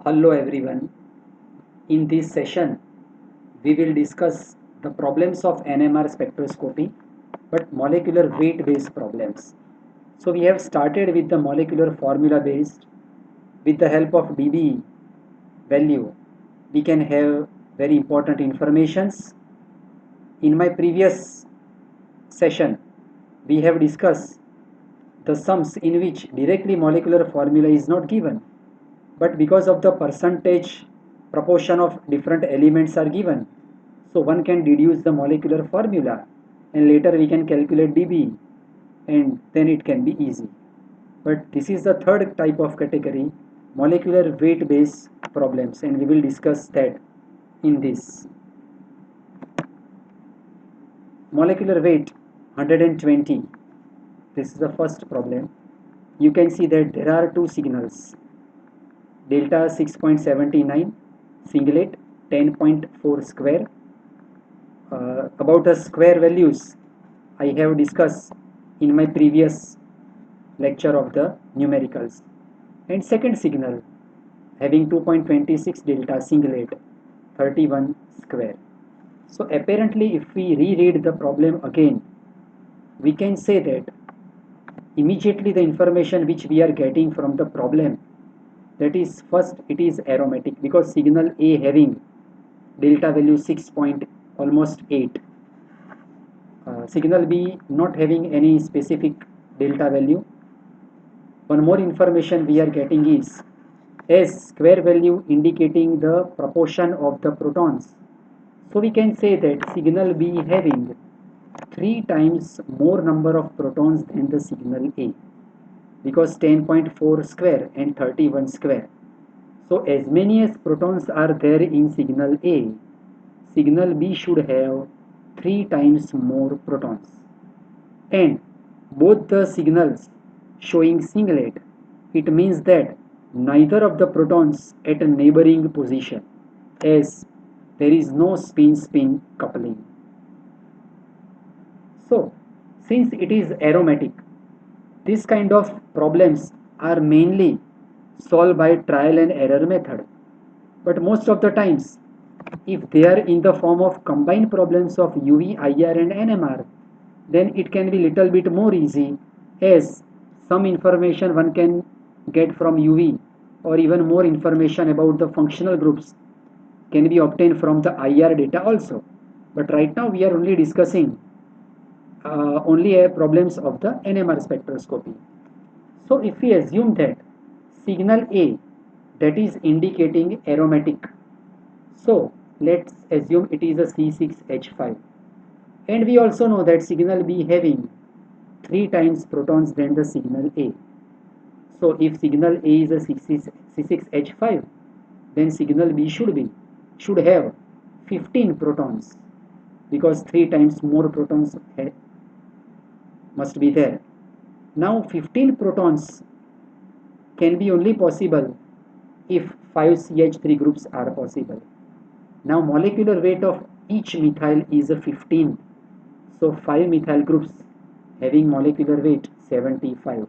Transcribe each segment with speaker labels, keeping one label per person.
Speaker 1: Hello everyone. In this session, we will discuss the problems of NMR spectroscopy, but molecular weight based problems. So we have started with the molecular formula based. With the help of dB value, we can have very important informations. In my previous session, we have discussed the sums in which directly molecular formula is not given, but because of the percentage proportion of different elements are given, so one can deduce the molecular formula and later we can calculate dB and then it can be easy. But this is the third type of category, molecular weight based problems, and we will discuss that in this. Molecular weight 120. This is the first problem. You can see that there are two signals, delta 6.79 singlet 10.4 square. About the square values I have discussed in my previous lecture of the numericals. And second signal having 2.26 delta singlet 31 square. So apparently if we reread the problem again, we can say that immediately the information which we are getting from the problem, that is, first it is aromatic because signal A having delta value 6 point almost 8, signal B not having any specific delta value. One more information we are getting is S square value indicating the proportion of the protons. So we can say that signal B having 3 times more number of protons than the signal A, because 10.4 square and 31 square. So as many as protons are there in signal A, signal B should have 3 times more protons. And both the signals showing singlet, it means that neither of the protons at a neighboring position, as there is no spin-spin coupling. So, since it is aromatic, this kind of problems are mainly solved by trial and error method. But most of the times, if they are in the form of combined problems of UV, IR and NMR, then it can be little bit more easy, as some information one can get from UV, or even more information about the functional groups can be obtained from the IR data also. But right now we are only discussing only problems of the NMR spectroscopy. So if we assume that signal A, that is indicating aromatic, so let's assume it is a C6H5, and we also know that signal B having 3 times protons than the signal A. So if signal A is a C6H5, then signal B should have 15 protons, because 3 times more protons must be there. Now 15 protons can be only possible if 5 CH3 groups are possible. Now molecular weight of each methyl is a 15. So 5 methyl groups having molecular weight 75.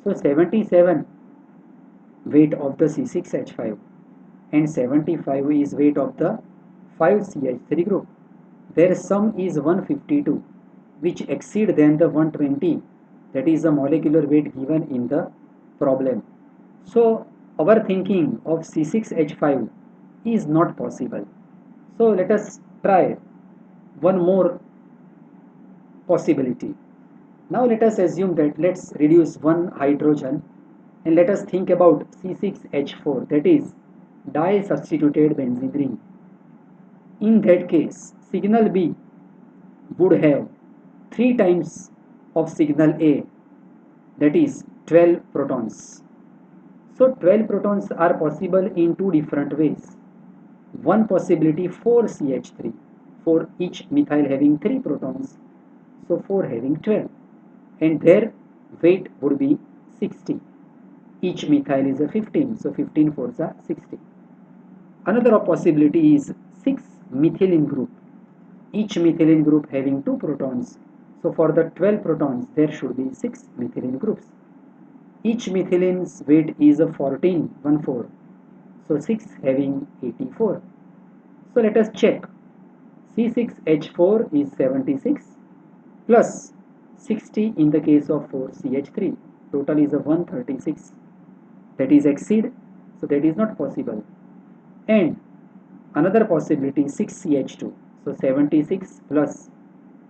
Speaker 1: So 77 weight of the C6H5 and 75 is weight of the 5CH3 group. Their sum is 152, which exceed than the 120, that is the molecular weight given in the problem. So our thinking of C6H5 is not possible. So let us try one more possibility. Now let us assume that let's reduce one hydrogen and let us think about C6H4, that is di-substituted benzene ring. In that case, signal B would have 3 times of signal A, that is 12 protons. So 12 protons are possible in two different ways. One possibility 4CH3, for each methyl having 3 protons, so 4 having 12, and their weight would be 60. Each methyl is a 15, so 15 fours are 60. Another possibility is 6 methylene group, each methylene group having 2 protons, so for the 12 protons there should be 6 methylene groups. Each methylene's weight is a 14, 1 4. So 6 having 84. So let us check. C6H4 is 76 plus 60 in the case of 4CH3. Total is a 136. That is exceed. So that is not possible. And another possibility 6CH2. So 76 plus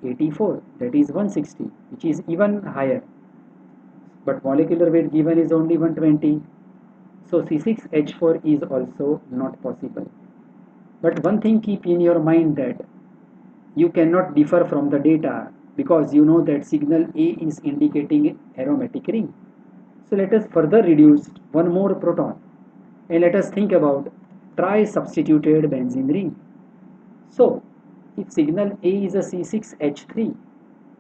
Speaker 1: 84, that is 160, which is even higher. But molecular weight given is only 120. So C6H4 is also not possible. But one thing keep in your mind that you cannot differ from the data because you know that signal A is indicating aromatic ring. So let us further reduce one more proton and let us think about tri-substituted benzene ring. So if signal A is a C6H3,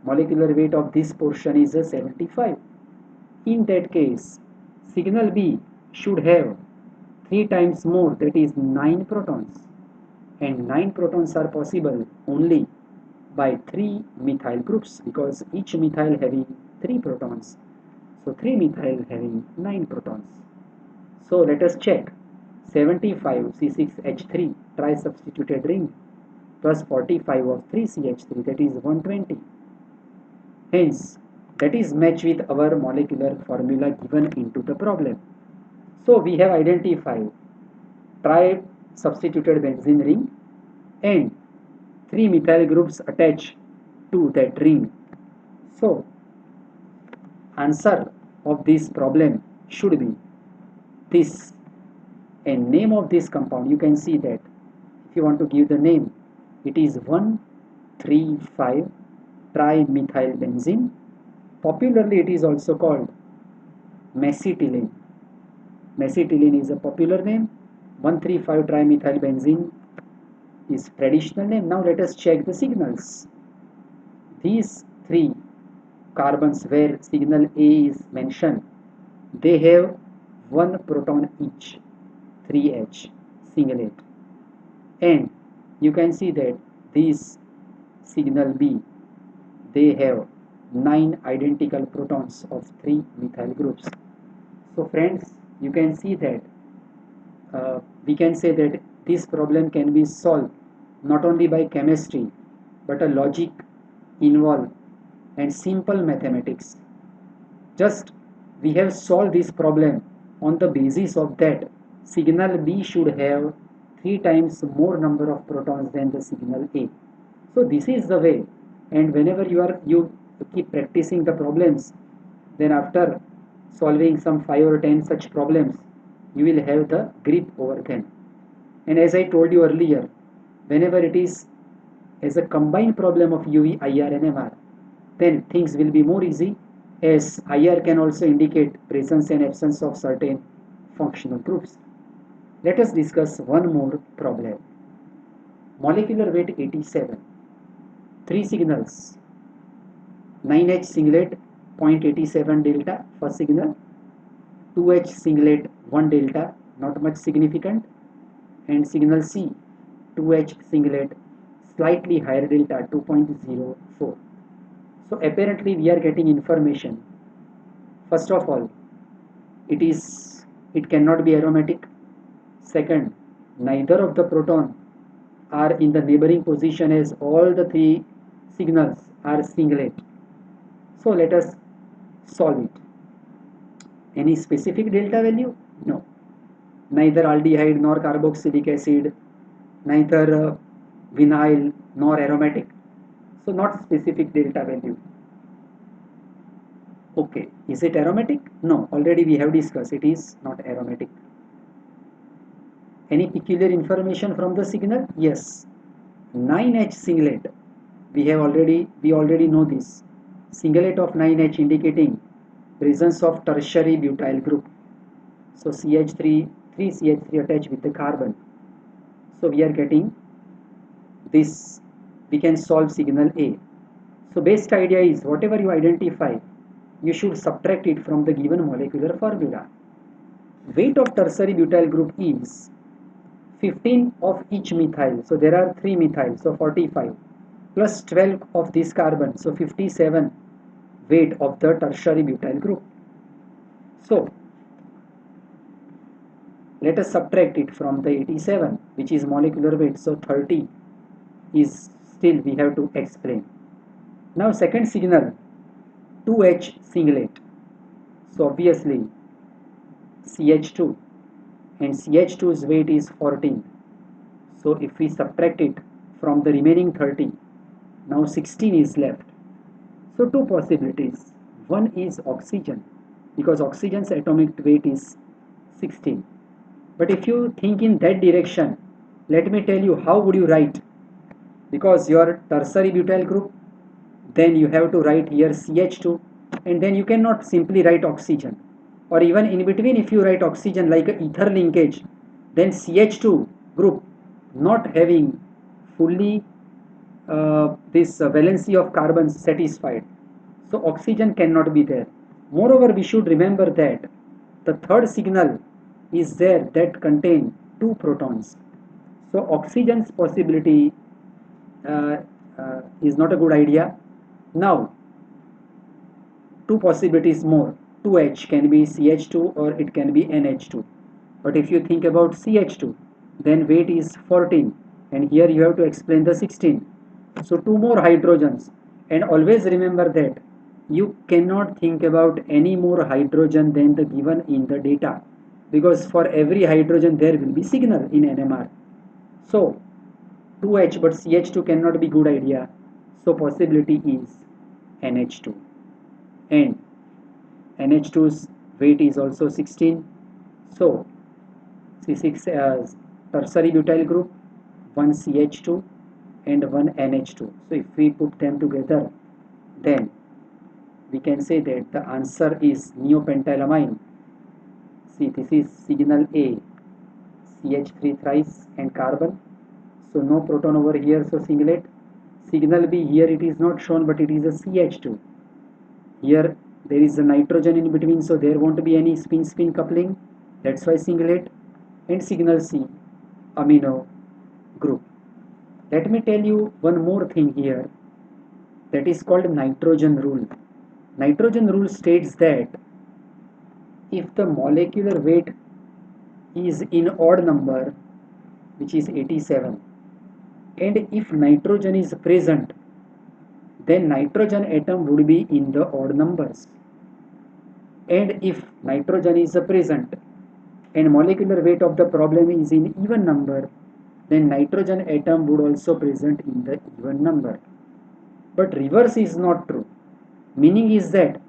Speaker 1: molecular weight of this portion is a 75. In that case, signal B should have 3 times more, that is 9 protons. And 9 protons are possible only by 3 methyl groups because each methyl having 3 protons. So 3 methyl having 9 protons. So let us check. 75 C6H3 tri-substituted ring plus 45 of 3CH3, that is 120. Hence, that is matched with our molecular formula given into the problem. So we have identified tri-substituted benzene ring and 3 methyl groups attached to that ring. So answer of this problem should be this. And name of this compound, you can see that if you want to give the name, it is 135 trimethyl benzene. Popularly it is also called mesitylene. Mesitylene is a popular name. 135 trimethyl benzene is traditional name. Now let us check the signals. These 3 carbons where signal A is mentioned, they have 1 proton each, 3H singlet. And you can see that these signal B, they have 9 identical protons of 3 methyl groups. So friends, you can see that we can say that this problem can be solved not only by chemistry but a logic involved and simple mathematics. Just we have solved this problem on the basis of that signal B should have 3 times more number of protons than the signal A. So this is the way, and whenever you keep practicing the problems, then after solving some 5 or 10 such problems, you will have the grip over them. And as I told you earlier, whenever it is as a combined problem of UV, IR and MR, then things will be more easy as IR can also indicate presence and absence of certain functional groups. Let us discuss one more problem. Molecular weight 87. 3 signals. 9H singlet 0.87 delta for signal. 2H singlet 1 delta, not much significant. And signal C 2H singlet slightly higher delta 2.04. So apparently we are getting information. First of all, it cannot be aromatic. Second, neither of the proton are in the neighboring position as all the 3 signals are singlet. So let us solve it. Any specific delta value? No. Neither aldehyde nor carboxylic acid, neither vinyl nor aromatic. So not specific delta value. Okay, is it aromatic? No, already we have discussed it is not aromatic. Any peculiar information from the signal? Yes. 9H singlet. We already know this. Singlet of 9H indicating presence of tertiary butyl group. So CH3, 3CH3 attached with the carbon. So we are getting this. We can solve signal A. So best idea is whatever you identify, you should subtract it from the given molecular formula. Weight of tertiary butyl group is 15 of each methyl. So there are 3 methyls, so 45 plus 12 of this carbon, so 57 weight of the tertiary butyl group. So Let us subtract it from the 87, which is molecular weight. So 30 is still we have to explain. Now second signal, 2H singlet. So obviously CH2, and CH2's weight is 14. So if we subtract it from the remaining 30, now 16 is left. So two possibilities. One is oxygen, because oxygen's atomic weight is 16. But if you think in that direction, let me tell you how would you write. Because your tertiary butyl group, then you have to write here CH2, and then you cannot simply write oxygen. Or even in between, if you write oxygen like a ether linkage, then CH2 group not having fully this valency of carbons satisfied, so oxygen cannot be there. Moreover, we should remember that the third signal is there that contain two protons. So oxygen's possibility uh, is not a good idea. Now two possibilities more. 2H can be CH2 or it can be NH2. But if you think about CH2, then weight is 14, and here you have to explain the 16. So two more hydrogens, and always remember that you cannot think about any more hydrogen than the given in the data, because for every hydrogen there will be signal in NMR. So 2H but CH2 cannot be good idea. So possibility is NH2, and NH2's weight is also 16. So C6 tertiary butyl group, one CH2 and one NH2. So if we put them together, then we can say that the answer is neopentylamine. See, this is signal A, CH3 thrice and carbon. So no proton over here, so singlet. Signal B, here it is not shown, but it is a CH2. Here there is a nitrogen in between, so there won't be any spin-spin coupling. That's why singlet. And signal C, amino group. Let me tell you one more thing here, that is called nitrogen rule. Nitrogen rule states that if the molecular weight is in odd number, which is 87, and if nitrogen is present, then nitrogen atom would be in the odd numbers. And if nitrogen is present and molecular weight of the problem is in even number, then nitrogen atom would also present in the even number. But reverse is not true. Meaning is that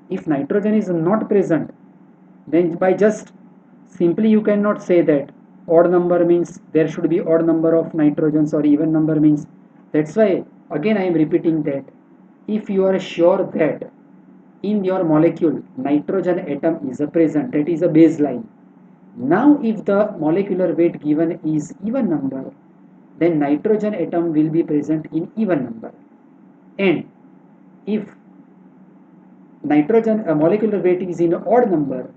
Speaker 1: if nitrogen is not present, then by just simply you cannot say that odd number means there should be odd number of nitrogens, or even number means. That's why again I am repeating that if you are sure that in your molecule nitrogen atom is present, that is a baseline. Now if the molecular weight given is even number, then nitrogen atom will be present in even number. And if nitrogen molecular weight is in odd number,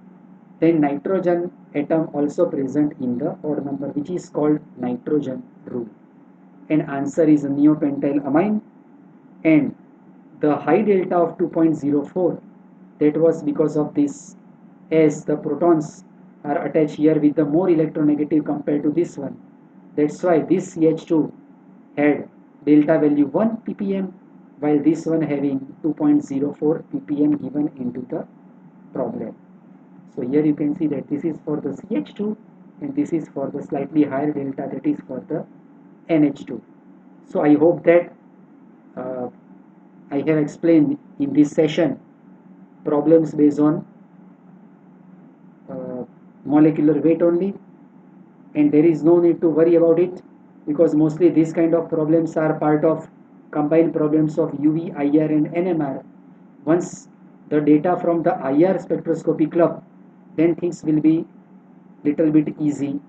Speaker 1: then nitrogen atom also present in the odd number, which is called nitrogen rule. And answer is neopentylamine. And the high delta of 2.04, that was because of this, as the protons are attached here with the more electronegative compared to this one. That's why this CH2 had delta value 1 ppm, while this one having 2.04 ppm given into the problem. So here you can see that this is for the CH2 and this is for the slightly higher delta, that is for the NH2. So I hope that uh, I have explained in this session problems based on uh, molecular weight only, and there is no need to worry about it, because mostly these kind of problems are part of combined problems of UV, IR and NMR. Once the data from the IR spectroscopy club, then things will be little bit easy